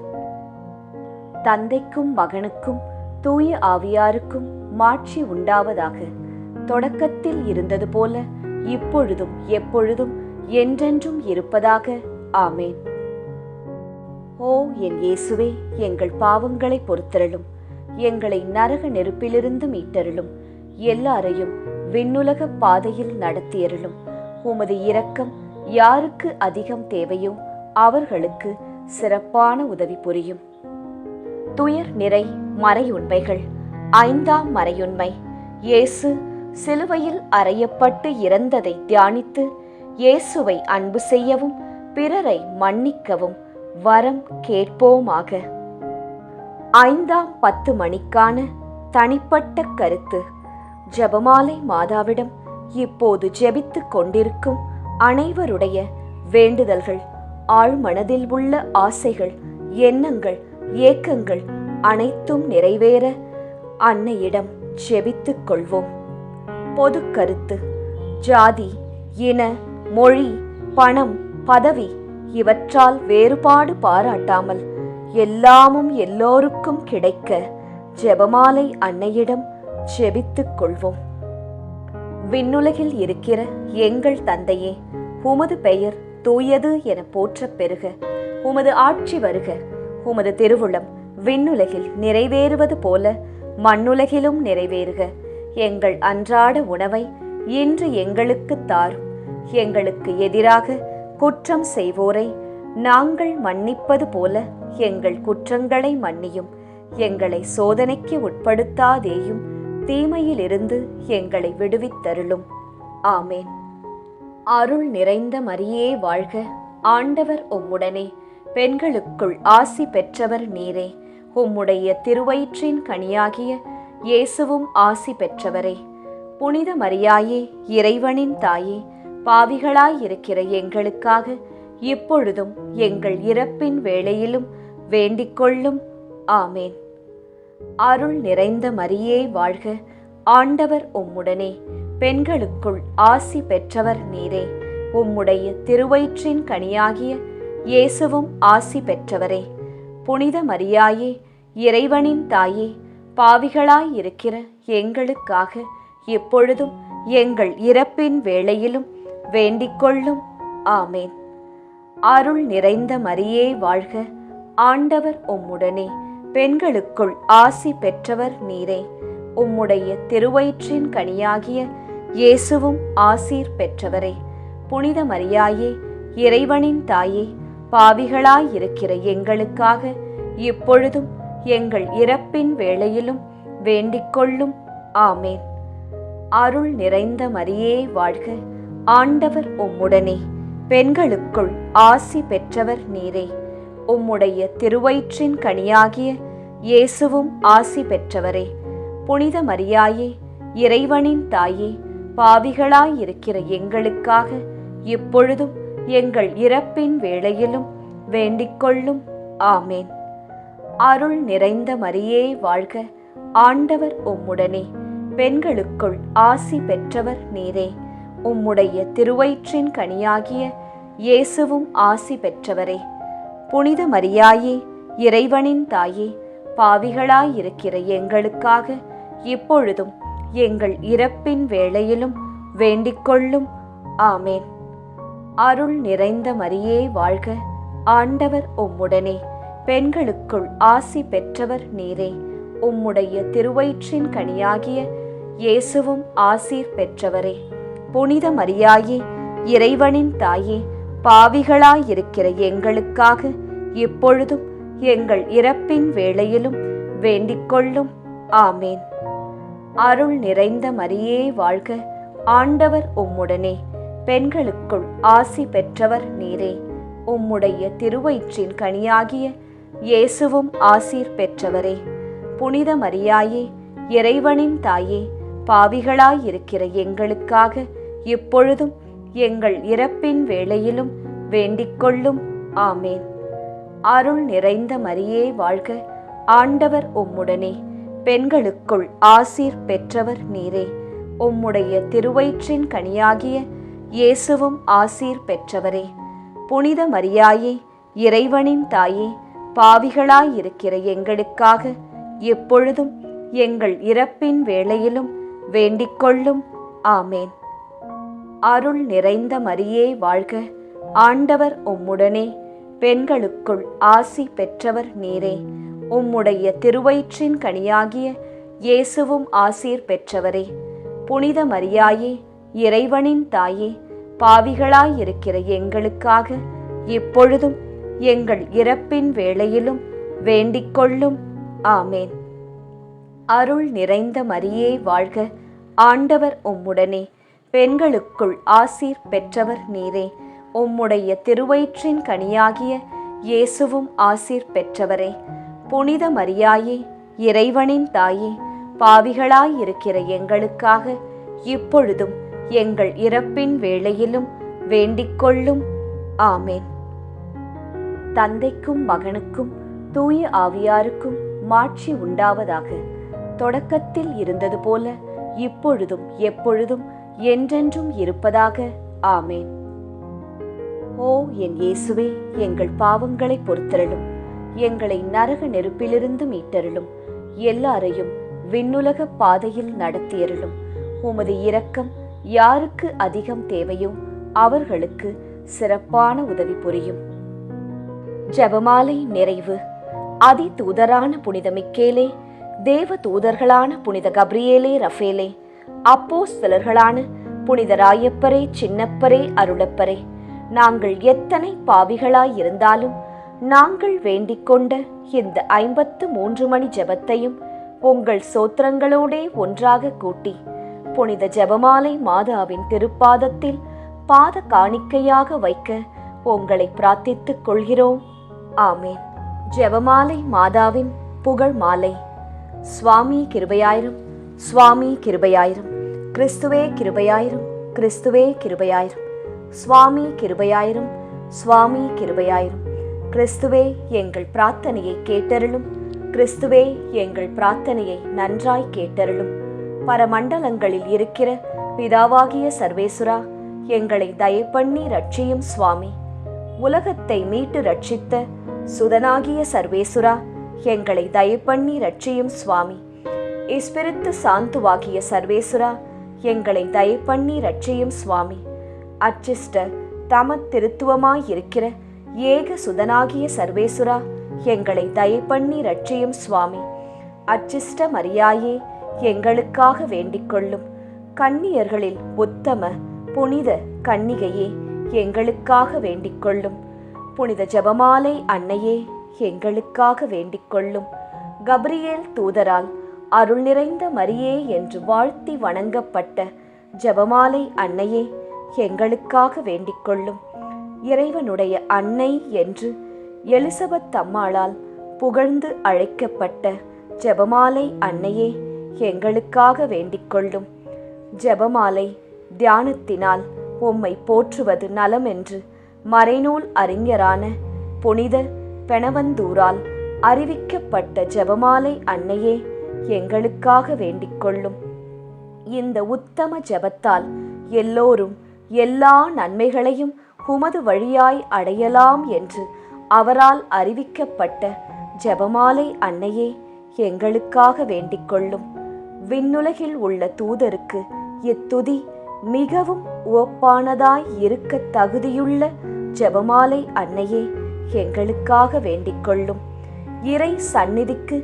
தந்தைக்கும் மகனுக்கும் தூய ஆவியாருக்கும் மாட்சி உண்டாவதாக. தொடக்கத்தில் இருந்தது போல இப்பொழுதும் எப்பொழுதும் என்றென்றும் இருப்பதாக. ஆமேன். ஓ என் இயேசுவே, எங்கள் பாவங்களை பொறுத்தருளும், எங்களை நரக நெருப்பிலிருந்து மீட்டருளும், எல்லாரையும் விண்ணுலக பாதையில் நடத்தியருளும். உமது இரக்கம் யாருக்கு அதிகம் தேவையோ அவர்களுக்கு சிறப்பான உதவி புரியும். துயர் நிறை மறையுண்மைகள். 5ஆம் மறையுண்மை. இயேசு சிலுவையில் அறையப்பட்டு இறந்ததை தியானித்து இயேசுவை அன்பு செய்யவும் பிறரை மன்னிக்கவும் வரம் கேட்போமாக. 5ஆம் 10 மணிக்கான தனிப்பட்ட கருத்து. ஜெபமாலை மாதாவிடம் இப்போது ஜெபித்துக் கொண்டிருக்கும் அனைவருடைய வேண்டுதல்கள், ஆழ்மனதில் உள்ள ஆசைகள், எண்ணங்கள், ஏக்கங்கள் அனைத்தும் நிறைவேற அன்னையிடம் ஜெபித்துக் கொள்வோம். பொது கருத்து. ஜாதி, இன, மொழி, பணம், பதவி இவற்றால் வேறுபாடு பாராட்டாமல் எல்லாமும் எல்லோருக்கும் கிடைக்க ஜெபமாலை அன்னையிடம் ஜெபித்துக் கொள்வோம். விண்ணுலகில் இருக்கிற எங்கள் தந்தையே, உமது பெயர் தூயது என போற்றப் பெறுக. உமது ஆட்சி வருக. உமது திருவுளம் விண்ணுலகில் நிறைவேறுவது போல மண்ணுலகிலும் நிறைவேறுக. எங்கள் அன்றாட உணவை இன்று எங்களுக்கு தாரும். எங்களுக்கு எதிராக குற்றம் செய்வோரை நாங்கள் மன்னிப்பது போல எங்கள் குற்றங்களை மன்னியும். எங்களை சோதனைக்கு உட்படுத்தாதேயும், தீமையிலிருந்து எங்களை விடுவித்தருளும். ஆமேன். அருள் நிறைந்த மரியே வாழ்க, ஆண்டவர் உம்முடனே, பெண்களுக்குள் ஆசி பெற்றவர் நீரே. உம்முடைய திருவயிற்றின் கனியாகிய இயேசுவும் ஆசி பெற்றவரே. புனித மரியாயே, இறைவனின் தாயே, பாவிகளாயிருக்கிற எங்களுக்காக இப்பொழுதும் எங்கள் இறப்பின் வேளையிலும் வேண்டிக்கொள்ளும். ஆமேன். அருள் நிறைந்த மரியே வாழ்க, ஆண்டவர் உம்முடனே, பெண்களுக்குள் ஆசி பெற்றவர் நீரே. உம்முடைய திருவயிற்றின் கனியாகிய இயேசுவும் ஆசி பெற்றவரே. புனித மரியாயே, இறைவனின் தாயே, பாவிகளாயிருக்கிற எங்களுக்காக இப்பொழுதும் எங்கள் இறப்பின் வேளையிலும் வேண்டிக்கொள்ளும். ஆமேன். அருள் நிறைந்த மரியே வாழ்க, ஆண்டவர் உம்முடனே, பெண்களுக்குள் ஆசி பெற்றவர் நீரே. உம்முடைய திருவயிற்றின் கனியாகிய இயேசுவும் ஆசீர் பெற்றவரே. புனித மரியாயே, இறைவனின் தாயே, பாவிகளாயிருக்கிற எங்களுக்காக இப்பொழுதும் எங்கள் இறப்பின் வேளையிலும் வேண்டிக்கொள்ளும். ஆமேன். அருள் நிறைந்த மரியே வாழ்க, ஆண்டவர் உம்முடனே, பெண்களுக்குள் ஆசி பெற்றவர் நீரே. உம்முடைய திருவயிற்றின் கனியாகிய இயேசுவும் ஆசி பெற்றவரே. புனித மரியாயே, இறைவனின் தாயே, பாவிகளாயிருக்கிற எங்களுக்காக இப்பொழுதும் எங்கள் இறப்பின் வேளையிலும் வேண்டிக்கொள்ளும். ஆமேன். அருள் நிறைந்த மரியே வாழ்க, ஆண்டவர் உம்முடனே, பெண்களுக்குள் ஆசி பெற்றவர் நீரே. உம்முடைய திருவயிற்றின் கனியாகிய இயேசுவும் ஆசி பெற்றவரே. புனித மரியாயே, இறைவனின் தாயே, பாவிகளாயிருக்கிற எங்களுக்காக இப்பொழுதும் எங்கள் இறப்பின் வேளையிலும் வேண்டிக்கொள்ளும். ஆமேன். அருள் நிறைந்த மரியே வாழ்க, ஆண்டவர் உம்முடனே, பெண்களுக்குள் ஆசி பெற்றவர் நீரே. உம்முடைய திருவயிற்றின் கனியாகிய இயேசுவும் ஆசீர் பெற்றவரே. புனித மரியாயே, இறைவனின் தாயே, பாவிகளாயிருக்கிற எங்களுக்காக இப்பொழுதும் எங்கள் இறப்பின் வேளையிலும் வேண்டிக்கொள்ளும். ஆமேன். அருள் நிறைந்த மரியே வாழ்க, ஆண்டவர் உம்முடனே, பெண்களுக்குள் ஆசி பெற்றவர் நீரே. உம்முடைய திருவயிற்றின் கனியாகிய இயேசுவும் ஆசீர் பெற்றவரே. புனித மரியாயே, இறைவனின் தாயே, பாவிகளாயிருக்கிற எங்களுக்காக இப்பொழுதும் எங்கள் இறப்பின் வேளையிலும் வேண்டிக்கொள்ளும். ஆமேன். அருள் நிறைந்த மரியே வாழ்க, ஆண்டவர் உம்முடனே, பெண்களுக்குள் ஆசீர் பெற்றவர் நீரே. உம்முடைய திருவயிற்றின் கனியாகிய இயேசுவும் ஆசீர் பெற்றவரே. புனித மரியாயே, இறைவனின் தாயே, பாவிகளாயிருக்கிற எங்களுக்காக எப்பொழுதும் எங்கள் இறப்பின் வேளையிலும் வேண்டிக்கொள்ளும். ஆமேன். அருள் நிறைந்த மரியே வாழ்க, ஆண்டவர் உம்முடனே, பெண்களுக்குள் ஆசி பெற்றவர் நீரே. உம்முடைய திருவயிற்றின் கனியாகிய இயேசுவும் ஆசீர் பெற்றவரே. புனித மரியாயே, இறைவனின் தாயே, பாவிகளாயிருக்கிற எங்களுக்காக இப்பொழுதும் எங்கள் இறப்பின் வேளையிலும் வேண்டிக்கொள்ளும். ஆமேன். அருள் நிறைந்த மரியே வாழ்க, ஆண்டவர் உம்முடனே, பெண்களுக்குள் ஆசீர் பெற்றவர் நீரே. உம்முடைய திருவயிற்றின் கனியாகிய இயேசுவும் ஆசீர் பெற்றவரே. புனித மரியாயே, இறைவனின் தாயே, பாவிகளாயிருக்கிற எங்களுக்காக இப்பொழுதும் எங்கள் இறப்பின் வேளையிலும் வேண்டிக்கொள்ளும். ஆமேன். தந்தைக்கும் மகனுக்கும் தூய ஆவியாருக்கும் மாட்சி உண்டாவதாக. தொடக்கத்தில் இருந்தது போல இப்பொழுதும் எப்பொழுதும் என்றென்றும் இருப்பதாக. ஆமேன். ஓ என் இயேசுவே, எங்கள் பாவங்களை பொறுத்தருளும், எங்களை நரக நெருப்பிலிருந்து மீட்டருளும், எல்லாரையும் விண்ணுலக பாதையில் நடத்தியருளும். உமது இரக்கம் யாருக்கு அதிகம் தேவையோ அவர்களுக்கு சிறப்பான உதவி புரியும். ஜெபமாலை நிறைவு. அதி தூதரான புனித மிக்கேலே, தேவ தூதர்களான புனித கப்ரியேலே ரஃபேலே, அப்போஸ்தலர்களான புனித ராயப்பரே, சின்னப்பரே, அருளப்பரே, நாங்கள் எத்தனை பாவிகளாயிருந்தாலும் நாங்கள் வேண்டிக் கொண்ட இந்த 53 மணி ஜெபத்தையும் உங்கள் சோத்திரங்களோடே ஒன்றாக கூட்டி புனித ஜெபமாலை மாதாவின் திருப்பாதத்தில் பாத காணிக்கையாக வைக்க உங்களை பிரார்த்தித்துக் கொள்கிறோம். ஆமேன். ஜெபமாலை மாதாவின் புகழ் மாலை. சுவாமி கிருபையாயிரும், சுவாமி கிருபையாயிரும், கிறிஸ்துவே கிருபையாயிரும், கிறிஸ்துவே கிருபையாயிரும், சுவாமி கிருபையாயிரும், சுவாமி கிருபையாயிரும். கிறிஸ்துவே எங்கள் பிரார்த்தனையை கேட்டருளும், கிறிஸ்துவே எங்கள் பிரார்த்தனையை நன்றாய் கேட்டருளும். பரமண்டலங்களில் இருக்கிற பிதாவாகிய சர்வேசுரா, எங்களை தயப்பண்ணி ரட்சியும் சுவாமி. உலகத்தை மீட்டு ரட்சித்த சுதனாகிய சர்வேசுரா, எங்களை தயப்பண்ணி ரட்சியும் சுவாமி. இஸ்பிரித்து சாந்துவாகிய சர்வேசுரா, எங்களை தயப்பண்ணி ரட்சியும் சுவாமி. அச்சிஷ்ட தம திருத்துவமாயிருக்கிற ஏக சுதனாகிய சர்வேசுரா, எங்களை தயப்பண்ணி ரட்சியும் சுவாமி. அச்சிஷ்ட மரியாயே, எங்களுக்காக வேண்டிக்கொள்ளும். கன்னியர்களில் உத்தம புனித கன்னிகையே, எங்களுக்காக வேண்டிக்கொள்ளும். புனித ஜெபமாலை அன்னையே, எங்களுக்காக வேண்டிக்கொள்ளும். கப்ரியேல் தூதரால் அருள் நிறைந்த மரியே என்று வாழ்த்தி வணங்கப்பட்ட ஜெபமாலை அன்னையே, எங்களுக்காக வேண்டிக்கொள்ளும். இறைவனுடைய அன்னை என்று எலிசபெத் அம்மாளால் புகழ்ந்து அழைக்கப்பட்ட ஜெபமாலை அன்னையே, எங்களுக்காக வேண்டிக்கொள்ளும். ஜெபமாலை தியானத்தினால் உம்மை போற்றுவது நலம் என்று மறைநூல் அறிஞரான புனித பெனவந்தூரால் அறிவிக்கப்பட்ட ஜெபமாலை அன்னையே, எங்களுக்காக வேண்டிக்கொள்ளும். இந்த உத்தம ஜெபத்தால் எல்லோரும் எல்லா நன்மைகளையும் உமது வழியாய் அடையலாம் என்று அவரால் அறிவிக்கப்பட்ட ஜெபமாலை அன்னையே, எங்களுக்காக வேண்டிக்கொள்ளும். விண்ணுலகில் உள்ள தூதருக்கு இத்துதி மிகவும் உவப்பானதாய் இருக்க தகுதியுள்ள ஜெபமாலை அன்னையே, எங்களுக்காக வேண்டிக்கொள்ளும். இறை சந்நிதிக்கு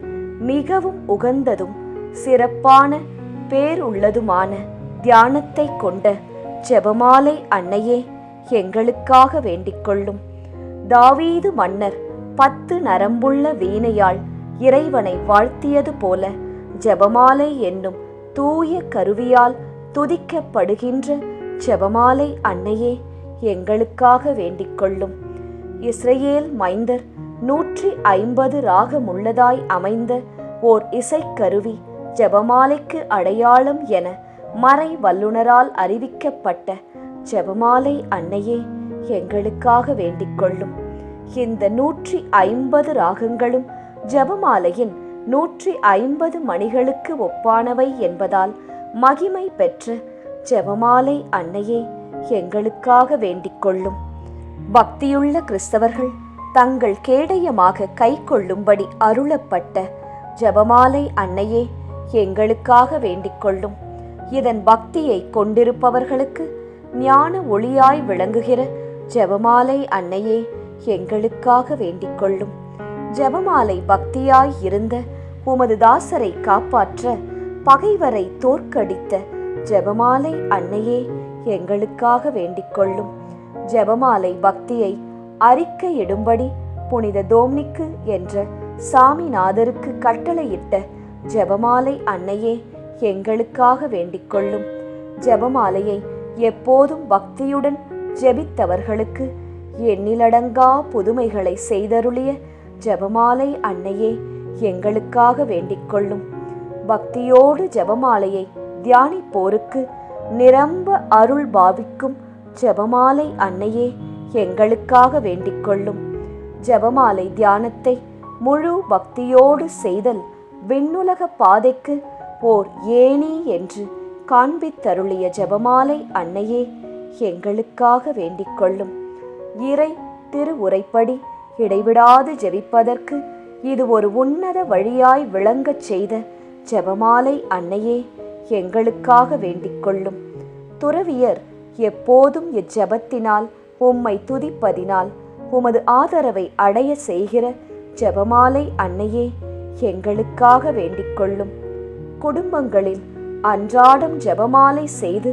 மிகவும் உகந்ததும் சிறப்பான பேருள்ளதுமான தியானத்தை கொண்ட ஜெபமாலை அன்னையே, எங்களுக்காக வேண்டிக் கொள்ளும். தாவீது மன்னர் 10 நரம்புள்ள வீணையால் இறைவனை வாழ்த்தியது போல ஜெபமாலை என்னும் தூய கருவியால் துதிக்கப்படுகின்ற ஜெபமாலை அன்னையே எங்களுக்காக வேண்டிக் கொள்ளும். இஸ்ரேல் மைந்தர் 150 ராகமுள்ளதாய் அமைந்த ஓர் இசைக்கருவி ஜெபமாலைக்கு அடையாளம் என மறை வல்லுனரால் அறிவிக்கப்பட்ட ஜெபமாலை அன்னையே எங்களுக்காக வேண்டிக் கொள்ளும். இந்த 150 ராகங்களும் ஜெபமாலையின் 150 மணிகளுக்கு ஒப்பானவை என்பதால் மகிமை பெற்ற ஜெபமாலை அன்னையே எங்களுக்காக வேண்டிக் கொள்ளும். பக்தியுள்ள கிறிஸ்தவர்கள் தங்கள் கேடயமாக கை கொள்ளும்படி அருளப்பட்ட ஜெபமாலை அன்னையே எங்களுக்காக வேண்டிக் கொள்ளும். இதன் பக்தியை கொண்டிருப்பவர்களுக்கு ஞான ஒளியாய் விளங்குகிற ஜெபமாலை அன்னையே எங்களுக்காக வேண்டிக் கொள்ளும். ஜெபமாலை பக்தியாய் இருந்த உமது தாசரை காப்பாற்ற பகைவரை தோற்கடித்த ஜெபமாலை அன்னையே எங்களுக்காக வேண்டிக் கொள்ளும். ஜெபமாலை பக்தியை அறிக்கையிடும்படி புனித தோம்னிக்கு என்ற சாமிநாதருக்கு கட்டளையிட்ட ஜெபமாலை அன்னையே எங்களுக்காக வேண்டிக் கொள்ளும். ஜெபமாலையை எப்போதும் பக்தியுடன் ஜெபித்தவர்களுக்கு எண்ணிலடங்கா புதுமைகளை செய்தருளிய ஜெபமாலை அன்னையே எங்களுக்காக வேண்டிக் கொள்ளும். பக்தியோடு ஜெபமாலையை தியானிப்போருக்கு நிரம்ப அருள் பாவிக்கும் ஜெபமாலை அன்னையே எங்களுக்காக வேண்டிக் கொள்ளும். ஜெபமாலை தியானத்தை முழு பக்தியோடு செய்தல் விண்ணுலக பாதைக்கு ஓர் ஏணி என்று காண்பித்தருளிய ஜெபமாலை அன்னையே எங்களுக்காக வேண்டிக் கொள்ளும். இறை திருவுரைப்படி இடைவிடாது ஜெபிப்பதற்கு இது ஒரு உன்னத வழியாய் விளங்கச் செய்த ஜெபமாலை அன்னையே எங்களுக்காக வேண்டிக் கொள்ளும். துறவியர் எப்போதும் இச்செபத்தினால் உம்மை துதிப்பதினால் உமது ஆதரவை அடைய செய்கிற ஜெபமாலை அன்னையே எங்களுக்காக வேண்டிக் கொள்ளும். குடும்பங்களில் அன்றாடம் ஜெபமாலை செய்து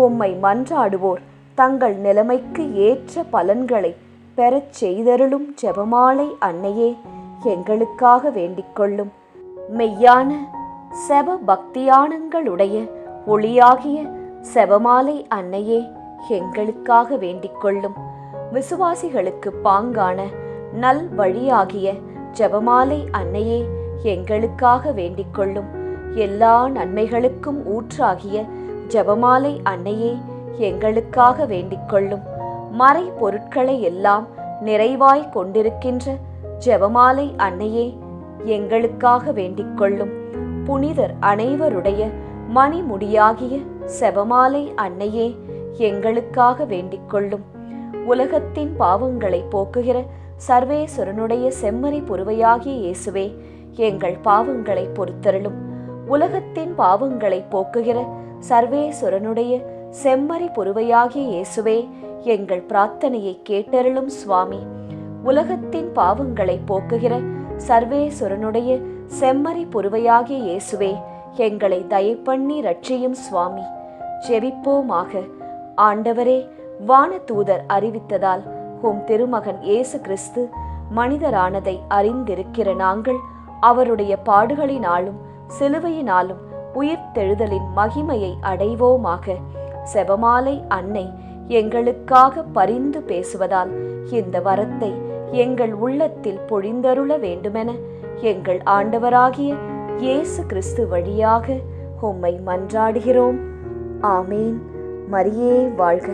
உம்மை மன்றாடுவோர் தங்கள் நிலைமைக்கு ஏற்ற பலன்களை பெறச் செய்தருளும் ஜெபமாலை அன்னையே எங்களுக்காக வேண்டிக் கொள்ளும். மெய்யான செப பக்தியானங்களுடைய ஒளியாகிய செபமாலை அன்னையே எங்களுக்காக வேண்டிக் கொள்ளும். விசுவாசிகளுக்கு பாங்கான நல் வழியாகிய ஜெபமாலை அன்னையே எங்களுக்காக வேண்டிக் கொள்ளும். எல்லா நன்மைகளுக்கும் ஊற்றாகிய ஜெபமாலை அன்னையே எங்களுக்காக வேண்டிக் கொள்ளும். மறை பொருட்களை எல்லாம் நிறைவாய் கொண்டிருக்கின்ற ஜெபமாலை அன்னையே எங்களுக்காக வேண்டிக் கொள்ளும். புனிதர் அனைவருடைய மணிமுடியாகிய செபமாலை அன்னையே எங்களுக்காக வேண்டிக் கொள்ளும். உலகத்தின் பாவங்களை போக்குகிற சர்வேஸ்வரனுடைய செம்மறி புருவையாகிய இயேசுவே எங்கள் பாவங்களை பொறுத்தருளும். உலகத்தின் பாவங்களை போக்குகிற சர்வேஸ்வரனுடைய செம்மறி புருவையாகிய இயேசுவே எங்கள் பிரார்த்தனையை கேட்டருளும் சுவாமி. உலகத்தின் பாவங்களை போக்குகிற சர்வேஸ்வரனுடைய செம்மறி புருவையாகிய இயேசுவே எங்களை தயப்பண்ணி ரட்சியும் சுவாமி. ஜெபிப்போமாக. ஆண்டவரே, வானதூதர் அறிவித்ததால் உம் திருமகன் இயேசு கிறிஸ்து மனிதரானதை அறிந்திருக்கிற நாங்கள் அவருடைய பாடுகளினாலும் சிலுவையினாலும் உயிர்த்தெழுதலின் மகிமையை அடைவோமாக. செபமாலை அன்னை எங்களுக்காக பரிந்து பேசுவதால் இந்த வரத்தை எங்கள் உள்ளத்தில் பொழிந்தருள வேண்டுமென எங்கள் ஆண்டவராகிய இயேசு கிறிஸ்து வழியாக உம்மை மன்றாடுகிறோம். ஆமேன். மரியே வாழ்க.